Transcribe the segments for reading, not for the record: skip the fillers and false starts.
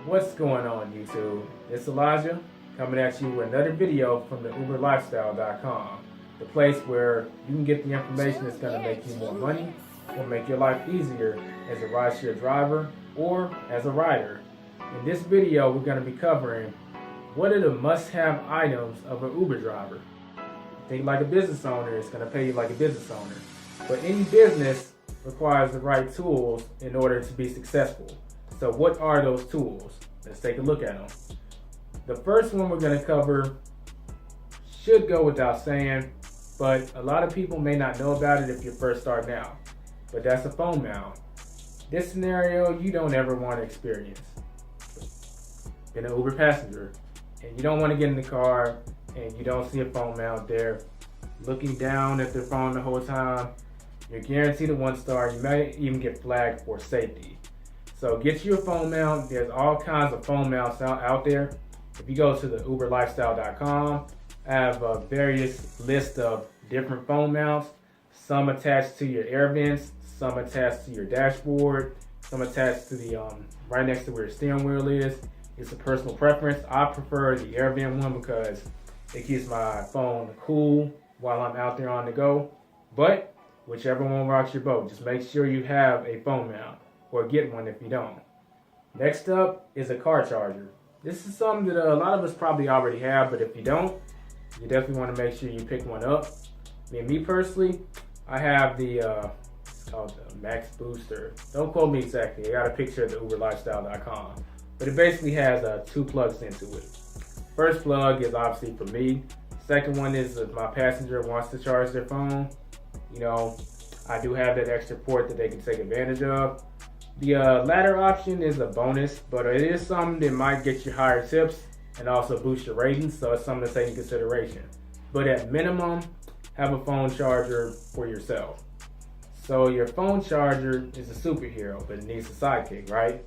What's going on, YouTube? It's Elijah coming at you with another video from the UberLifestyle.com, the place where you can get the information that's going to make you more money or make your life easier as a rideshare driver or as a rider. In this video, we're going to be covering what are the must-have items of an Uber driver. Think like a business owner, it's going to pay you like a business owner. But any business requires the right tools in order to be successful. So what are those tools? Let's take a look at them. The first one we're going to cover should go without saying, but a lot of people may not know about it if you're first starting out. But that's a phone mount. This scenario you don't ever want to experience. Been an Uber passenger and you don't want to get in the car and you don't see a phone mount there looking down at their phone the whole time. You're guaranteed a 1 star. You may even get flagged for safety. So get you a phone mount. There's all kinds of phone mounts out there. If you go to the UberLifestyle.com, I have a various list of different phone mounts. Some attached to your air vents, some attached to your dashboard, some attached to the right next to where your steering wheel is. It's a personal preference. I prefer the air vent one because it keeps my phone cool while I'm out there on the go. But whichever one rocks your boat, just make sure you have a phone mount or get one if you don't. Next up is a car charger. This is something that a lot of us probably already have, but if you don't, you definitely want to make sure you pick one up. Me personally, I have the it's called the Max Booster. Don't quote me exactly. I got a picture at the UberLifestyle.com, but it basically has 2 plugs into it. First plug is obviously for me. Second one is if my passenger wants to charge their phone. You know, I do have that extra port that they can take advantage of. The latter option is a bonus, but it is something that might get you higher tips and also boost your ratings, so it's something to take into consideration. But at minimum, have a phone charger for yourself. So your phone charger is a superhero, but it needs a sidekick, right?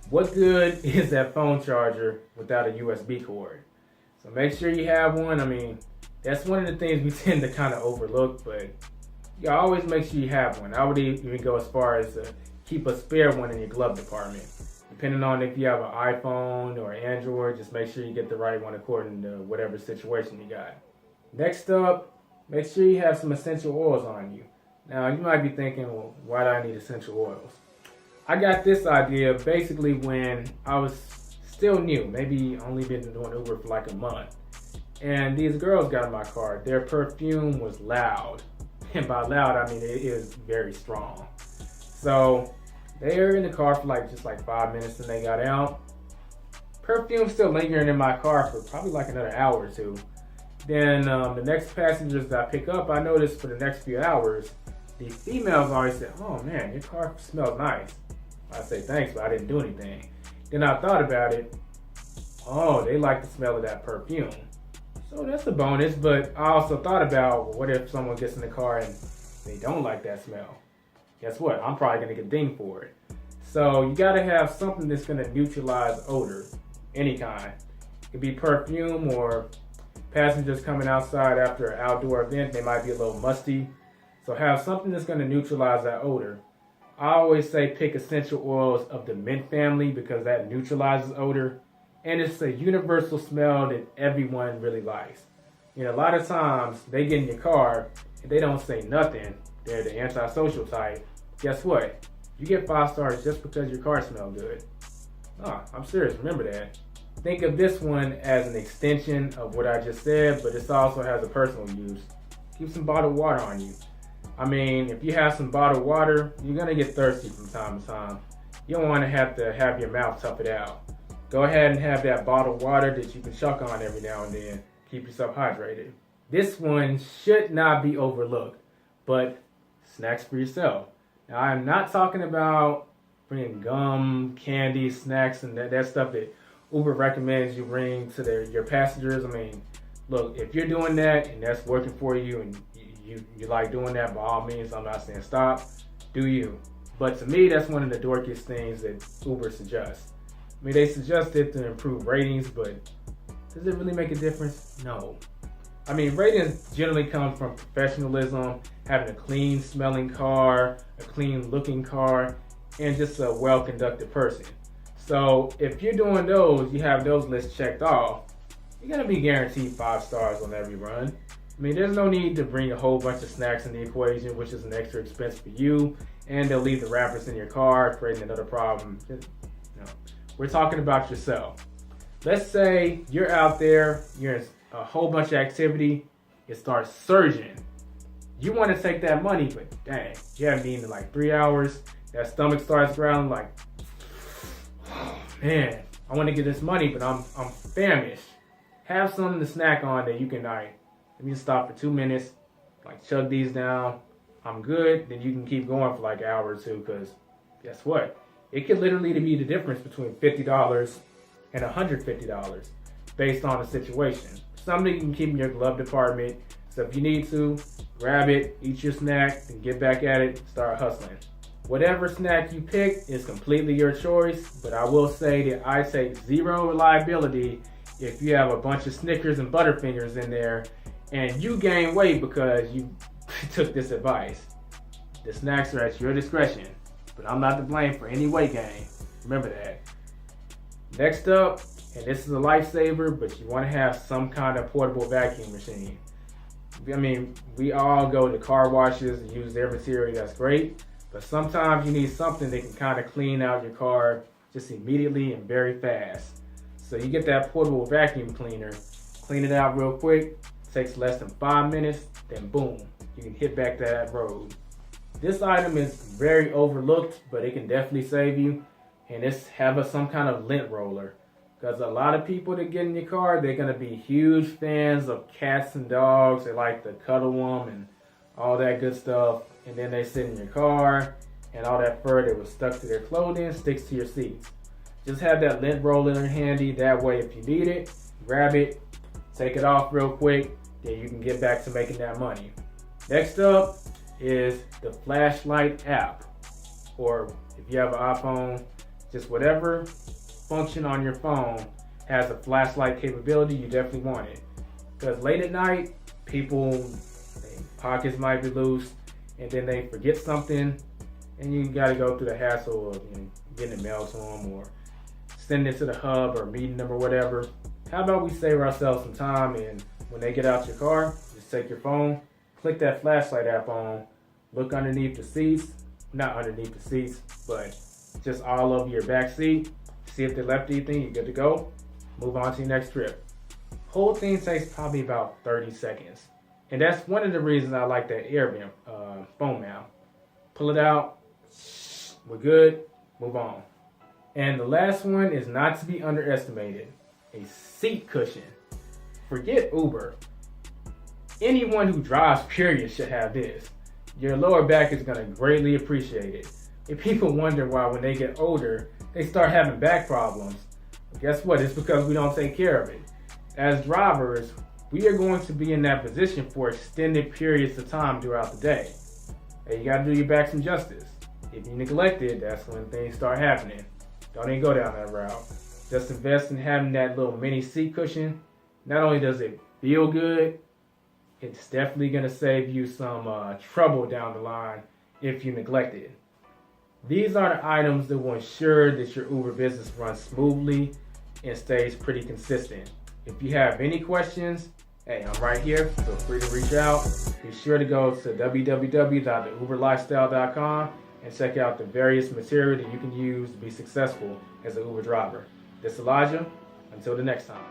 What good is that phone charger without a USB cord? So make sure you have one. I mean, that's one of the things we tend to kind of overlook, but you always make sure you have one. I would even go as far as to keep a spare one in your glove department. Depending on if you have an iPhone or Android, just make sure you get the right one according to whatever situation you got. Next up, make sure you have some essential oils on you. Now, you might be thinking, well, why do I need essential oils? I got this idea basically when I was still new, maybe only been doing Uber for like a month. And these girls got in my car. Their perfume was loud. And by loud, I mean it is very strong. So they were in the car for just 5 minutes and they got out. Perfume still lingering in my car for probably like another hour or two. Then the next passengers that I pick up, I noticed for the next few hours, the females always said, "Oh man, your car smells nice." I say thanks, but I didn't do anything. Then I thought about it. Oh, they like the smell of that perfume. So that's a bonus, but I also thought about, well, what if someone gets in the car and they don't like that smell? Guess what? I'm probably gonna get dinged for it. So you gotta have something that's gonna neutralize odor, any kind. It could be perfume or passengers coming outside after an outdoor event, they might be a little musty. So have something that's gonna neutralize that odor. I always say pick essential oils of the mint family because that neutralizes odor. And it's a universal smell that everyone really likes. You know, a lot of times they get in your car and they don't say nothing. They're the antisocial type. Guess what? You get 5 stars just because your car smells good. Oh, I'm serious. Remember that. Think of this one as an extension of what I just said, but it also has a personal use. Keep some bottled water on you. I mean, if you have some bottled water, you're going to get thirsty from time to time. You don't want to have your mouth tough it out. Go ahead and have that bottled water that you can chuck on every now and then. Keep yourself hydrated. This one should not be overlooked, but snacks for yourself. Now, I'm not talking about bringing gum, candy, snacks, and that stuff that Uber recommends you bring to your passengers. I mean, look, if you're doing that and that's working for you and you like doing that, by all means, I'm not saying stop. Do you. But to me, that's one of the dorkiest things that Uber suggests. I mean, they suggest it to improve ratings, but does it really make a difference? No. I mean, ratings generally come from professionalism, having a clean smelling car, a clean looking car, and just a well-conducted person. So if you're doing those, you have those lists checked off, you're gonna be guaranteed 5 stars on every run. I mean, there's no need to bring a whole bunch of snacks in the equation, which is an extra expense for you, and they'll leave the wrappers in your car, creating another problem. We're talking about yourself. Let's say you're out there, you're in a whole bunch of activity, it starts surging. You want to take that money, but dang, you haven't eaten in like 3 hours. That stomach starts growling like, oh, man, I want to get this money, but I'm famished. Have something to snack on that you can, let me stop for 2 minutes, like chug these down. I'm good. Then you can keep going for like an hour or two, because guess what? It could literally be the difference between $50 and $150 based on the situation. Something you can keep in your glove department. So if you need to, grab it, eat your snack, and get back at it, start hustling. Whatever snack you pick is completely your choice, but I will say that I take zero reliability if you have a bunch of Snickers and Butterfingers in there and you gain weight because you took this advice. The snacks are at your discretion, but I'm not to blame for any weight gain. Remember that. Next up, and this is a lifesaver, but you want to have some kind of portable vacuum machine. I mean, we all go to car washes and use their material, that's great, but sometimes you need something that can kind of clean out your car just immediately and very fast. So you get that portable vacuum cleaner, clean it out real quick, takes less than 5 minutes, then boom, you can hit back to that road. This item is very overlooked, but it can definitely save you, and it's some kind of lint roller. Because a lot of people that get in your car, they're going to be huge fans of cats and dogs. They like to cuddle them and all that good stuff. And then they sit in your car, and all that fur that was stuck to their clothing sticks to your seats. Just have that lint roller handy. That way, if you need it, grab it, take it off real quick, then you can get back to making that money. Next up is the flashlight app. Or if you have an iPhone, just whatever function on your phone has a flashlight capability, you definitely want it. Because late at night, their pockets might be loose, and then they forget something, and you got to go through the hassle of getting it mailed to them or sending it to the hub or meeting them or whatever. How about we save ourselves some time, and when they get out your car, just take your phone, click that flashlight app on, look underneath the seats, not underneath the seats, but just all over your back seat. See if they left anything, you're good to go. Move on to your next trip. Whole thing takes probably about 30 seconds. And that's one of the reasons I like that air phone mount. Pull it out, we're good, move on. And the last one is not to be underestimated, a seat cushion. Forget Uber. Anyone who drives, period, should have this. Your lower back is gonna greatly appreciate it. If people wonder why when they get older, they start having back problems, guess what? It's because we don't take care of it. As drivers, we are going to be in that position for extended periods of time throughout the day. And you gotta do your back some justice. If you neglect it, that's when things start happening. Don't even go down that route. Just invest in having that little mini seat cushion. Not only does it feel good, it's definitely gonna save you some trouble down the line if you neglect it. These are the items that will ensure that your Uber business runs smoothly and stays pretty consistent. If you have any questions, hey, I'm right here. Feel free to reach out. Be sure to go to www.theuberlifestyle.com and check out the various material that you can use to be successful as an Uber driver. This is Elijah. Until the next time.